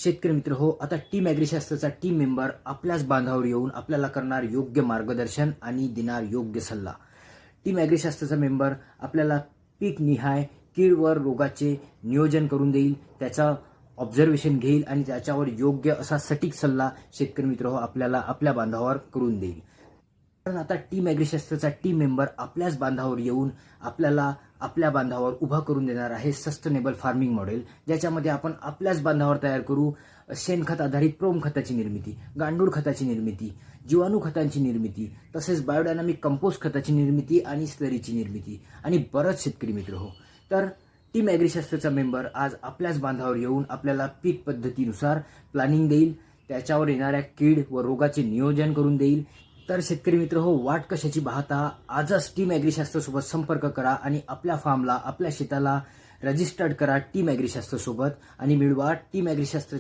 शेतकरी मित्र हो, आता टीम ॲग्रीशास्त्रचा टीम मेंबर आपल्याच बांधावर येऊन आपल्याला करणार योग्य मार्गदर्शन आणि देणार योग्य सल्ला. टीम ॲग्रीशास्त्रचा मेंबर आपल्याला पीक निहाय कीड व रोगाचे नियोजन करून देईल, त्याचा ऑब्झर्वेशन घेईल आणि त्याच्यावर योग्य असा सटीक सल्ला शेतकरी मित्र हो आपल्याला आपल्या बांधावर करून देईल. कारण आता टीम ॲग्रीशास्त्रचा टीम मेंबर आपल्याच बांधावर येऊन आपल्याला आपल्या बांधावर उभा करून देणार आहे सस्टेनेबल फार्मिंग मॉडेल, ज्याच्यामध्ये आपण आपल्याच बांधावर तयार करू शेणखत आधारित प्रोम खताची निर्मिती, गांडूळ खताची निर्मिती, जीवाणू खतांची निर्मिती, तसेच बायोडायनामिक कंपोस्ट खताची निर्मिती आणि स्लरीची निर्मिती आणि बरंच शेतकरी मित्र हो. तर टीम ॲग्रीशास्त्रचा मेंबर आज आपल्याच बांधावर येऊन आपल्याला पीक पद्धतीनुसार प्लॅनिंग देईल, त्याच्यावर येणाऱ्या कीड व रोगाचे नियोजन करून देईल. तर शेतकरी मित्र हो, वाट कशाची पाहता आजच टीम ॲग्रीशास्त्रसोबत संपर्क करा आणि आपल्या फार्मला आपल्या शेताला रजिस्टर्ड करा टीम ॲग्रीशास्त्रसोबत आणि मिळवा टीम ॲग्रीशास्त्र